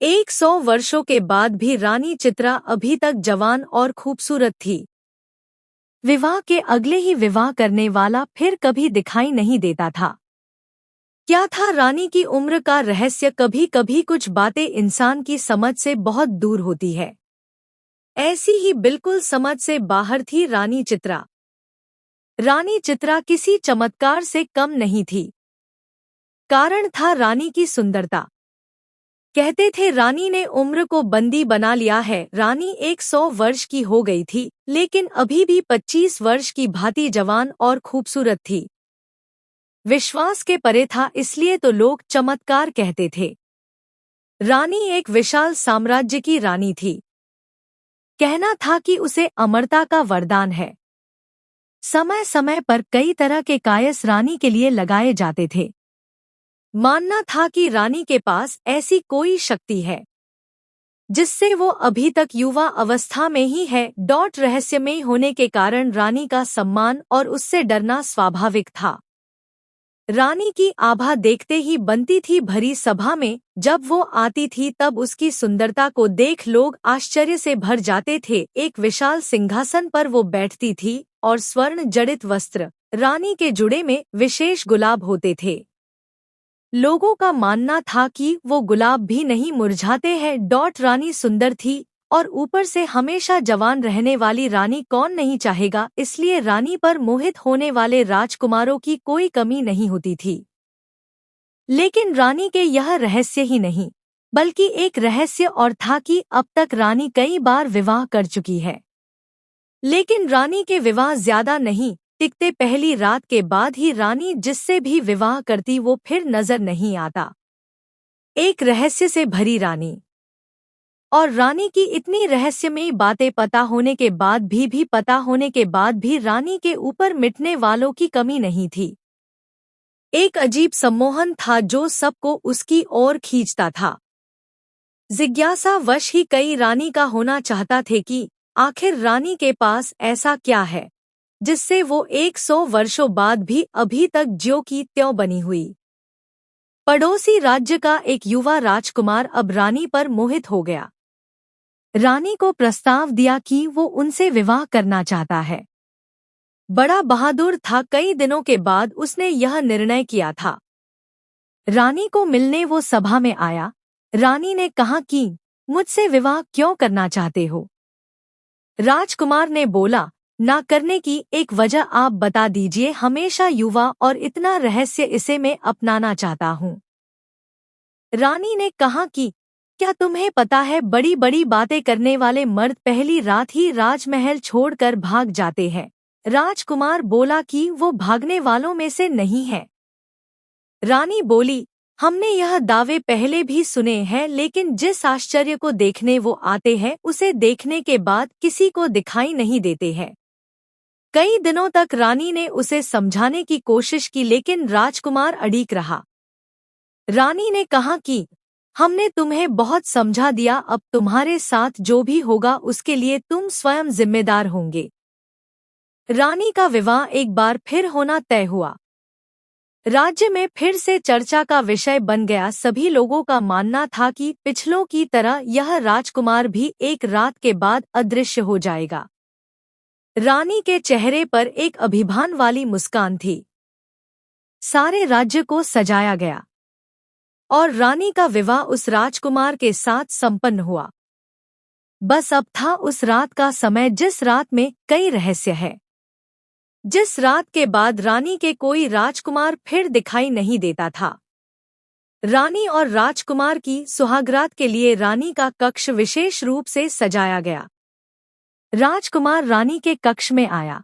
100 वर्षों के बाद भी रानी चित्रा अभी तक जवान और खूबसूरत थी। विवाह के अगले ही विवाह करने वाला फिर कभी दिखाई नहीं देता था। क्या था रानी की उम्र का रहस्य? कभी कभी कुछ बातें इंसान की समझ से बहुत दूर होती है। ऐसी ही बिल्कुल समझ से बाहर थी रानी चित्रा। रानी चित्रा किसी चमत्कार से कम नहीं थी। कारण था रानी की सुंदरता। कहते थे रानी ने उम्र को बंदी बना लिया है। रानी 100 वर्ष की हो गई थी, लेकिन अभी भी 25 वर्ष की भांति जवान और खूबसूरत थी। विश्वास के परे था, इसलिए तो लोग चमत्कार कहते थे। रानी एक विशाल साम्राज्य की रानी थी। कहना था कि उसे अमरता का वरदान है। समय समय पर कई तरह के कायस रानी के लिए लगाए जाते थे। मानना था कि रानी के पास ऐसी कोई शक्ति है जिससे वो अभी तक युवा अवस्था में ही है। रहस्यमय होने के कारण रानी का सम्मान और उससे डरना स्वाभाविक था। रानी की आभा देखते ही बनती थी। भरी सभा में जब वो आती थी तब उसकी सुंदरता को देख लोग आश्चर्य से भर जाते थे। एक विशाल सिंहासन पर वो बैठती थी और स्वर्ण जड़ित वस्त्र, रानी के जुड़े में विशेष गुलाब होते थे। लोगों का मानना था कि वो गुलाब भी नहीं मुरझाते हैं। रानी सुंदर थी और ऊपर से हमेशा जवान रहने वाली रानी कौन नहीं चाहेगा, इसलिए रानी पर मोहित होने वाले राजकुमारों की कोई कमी नहीं होती थी। लेकिन रानी के यह रहस्य ही नहीं, बल्कि एक रहस्य और था कि अब तक रानी कई बार विवाह कर चुकी है, लेकिन रानी के विवाह ज्यादा नहीं टिकते। पहली रात के बाद ही रानी जिससे भी विवाह करती वो फिर नजर नहीं आता। एक रहस्य से भरी रानी। और रानी की इतनी रहस्यमयी बातें पता होने के बाद भी पता होने के बाद भी रानी के ऊपर मिटने वालों की कमी नहीं थी। एक अजीब सम्मोहन था जो सबको उसकी ओर खींचता था। जिज्ञासावश ही कई रानी का होना चाहता थे कि आखिर रानी के पास ऐसा क्या है जिससे वो 100 वर्षों बाद भी अभी तक ज्यों की त्यों बनी हुई। पड़ोसी राज्य का एक युवा राजकुमार अब रानी पर मोहित हो गया। रानी को प्रस्ताव दिया कि वो उनसे विवाह करना चाहता है। बड़ा बहादुर था। कई दिनों के बाद उसने यह निर्णय किया था। रानी को मिलने वो सभा में आया। रानी ने कहा कि मुझसे विवाह क्यों करना चाहते हो? राजकुमार ने बोला, ना करने की एक वजह आप बता दीजिए। हमेशा युवा और इतना रहस्य, इसे मैं अपनाना चाहता हूँ। रानी ने कहा कि क्या तुम्हें पता है बड़ी बड़ी बातें करने वाले मर्द पहली रात ही राजमहल छोड़कर भाग जाते हैं। राजकुमार बोला कि वो भागने वालों में से नहीं है। रानी बोली, हमने यह दावे पहले भी सुने हैं, लेकिन जिस आश्चर्य को देखने वो आते हैं उसे देखने के बाद किसी को दिखाई नहीं देते हैं। कई दिनों तक रानी ने उसे समझाने की कोशिश की, लेकिन राजकुमार अड़िग रहा। रानी ने कहा कि हमने तुम्हें बहुत समझा दिया, अब तुम्हारे साथ जो भी होगा उसके लिए तुम स्वयं जिम्मेदार होंगे। रानी का विवाह एक बार फिर होना तय हुआ। राज्य में फिर से चर्चा का विषय बन गया। सभी लोगों का मानना था कि पिछलों की तरह यह राजकुमार भी एक रात के बाद अदृश्य हो जाएगा। रानी के चेहरे पर एक अभिमान वाली मुस्कान थी। सारे राज्य को सजाया गया और रानी का विवाह उस राजकुमार के साथ संपन्न हुआ। बस अब था उस रात का समय जिस रात में कई रहस्य है, जिस रात के बाद रानी के कोई राजकुमार फिर दिखाई नहीं देता था। रानी और राजकुमार की सुहागरात के लिए रानी का कक्ष विशेष रूप से सजाया गया। राजकुमार रानी के कक्ष में आया।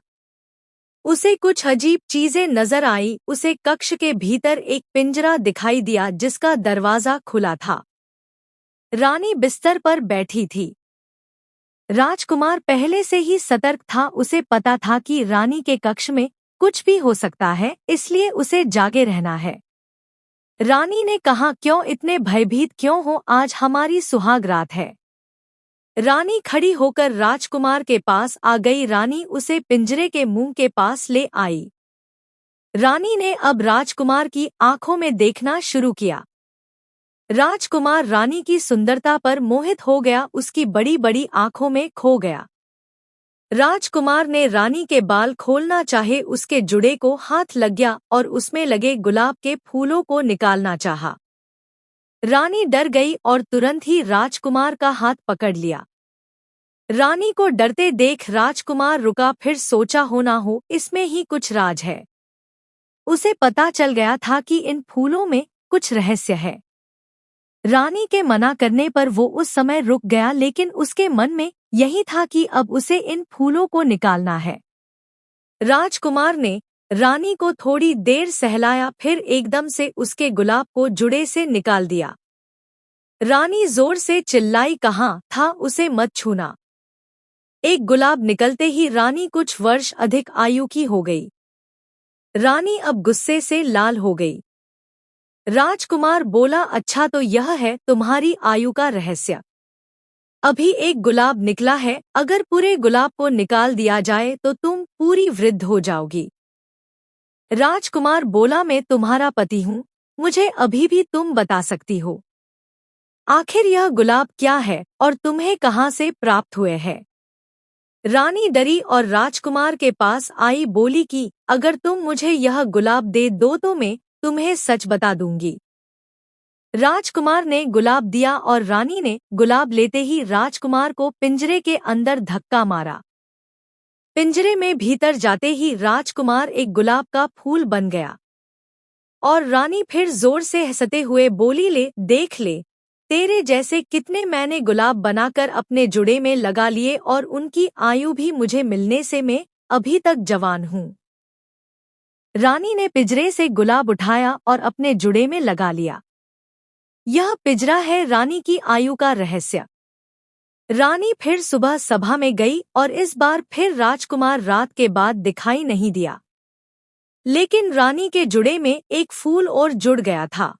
उसे कुछ अजीब चीजें नजर आई। उसे कक्ष के भीतर एक पिंजरा दिखाई दिया जिसका दरवाजा खुला था। रानी बिस्तर पर बैठी थी। राजकुमार पहले से ही सतर्क था। उसे पता था कि रानी के कक्ष में कुछ भी हो सकता है, इसलिए उसे जागे रहना है। रानी ने कहा, क्यों इतने भयभीत क्यों हो? आज हमारी सुहाग रात है। रानी खड़ी होकर राजकुमार के पास आ गई। रानी उसे पिंजरे के मुंह के पास ले आई। रानी ने अब राजकुमार की आंखों में देखना शुरू किया। राजकुमार रानी की सुंदरता पर मोहित हो गया, उसकी बड़ी बड़ी आंखों में खो गया। राजकुमार ने रानी के बाल खोलना चाहे, उसके जुड़े को हाथ लग गया और उसमें लगे गुलाब के फूलों को निकालना चाहा। रानी डर गई और तुरंत ही राजकुमार का हाथ पकड़ लिया। रानी को डरते देख राजकुमार रुका, फिर सोचा हो ना हो इसमें ही कुछ राज है। उसे पता चल गया था कि इन फूलों में कुछ रहस्य है। रानी के मना करने पर वो उस समय रुक गया, लेकिन उसके मन में यही था कि अब उसे इन फूलों को निकालना है। राजकुमार ने रानी को थोड़ी देर सहलाया, फिर एकदम से उसके गुलाब को जुड़े से निकाल दिया। रानी जोर से चिल्लाई, कहाँ था उसे मत छूना। एक गुलाब निकलते ही रानी कुछ वर्ष अधिक आयु की हो गई। रानी अब गुस्से से लाल हो गई। राजकुमार बोला, अच्छा तो यह है तुम्हारी आयु का रहस्य। अभी एक गुलाब निकला है, अगर पूरे गुलाब को निकाल दिया जाए तो तुम पूरी वृद्ध हो जाओगी। राजकुमार बोला, मैं तुम्हारा पति हूँ, मुझे अभी भी तुम बता सकती हो। आखिर यह गुलाब क्या है और तुम्हें कहाँ से प्राप्त हुए है। रानी डरी और राजकुमार के पास आई, बोली कि अगर तुम मुझे यह गुलाब दे दो तो मैं तुम्हें सच बता दूंगी। राजकुमार ने गुलाब दिया और रानी ने गुलाब लेते ही राजकुमार को पिंजरे के अंदर धक्का मारा। पिंजरे में भीतर जाते ही राजकुमार एक गुलाब का फूल बन गया। और रानी फिर जोर से हंसते हुए बोली, ले देख ले, तेरे जैसे कितने मैंने गुलाब बनाकर अपने जुड़े में लगा लिए और उनकी आयु भी मुझे मिलने से मैं अभी तक जवान हूँ। रानी ने पिंजरे से गुलाब उठाया और अपने जुड़े में लगा लिया। यह पिंजरा है रानी की आयु का रहस्य। रानी फिर सुबह सभा में गई और इस बार फिर राजकुमार रात के बाद दिखाई नहीं दिया। लेकिन रानी के जुड़े में एक फूल और जुड़ गया था।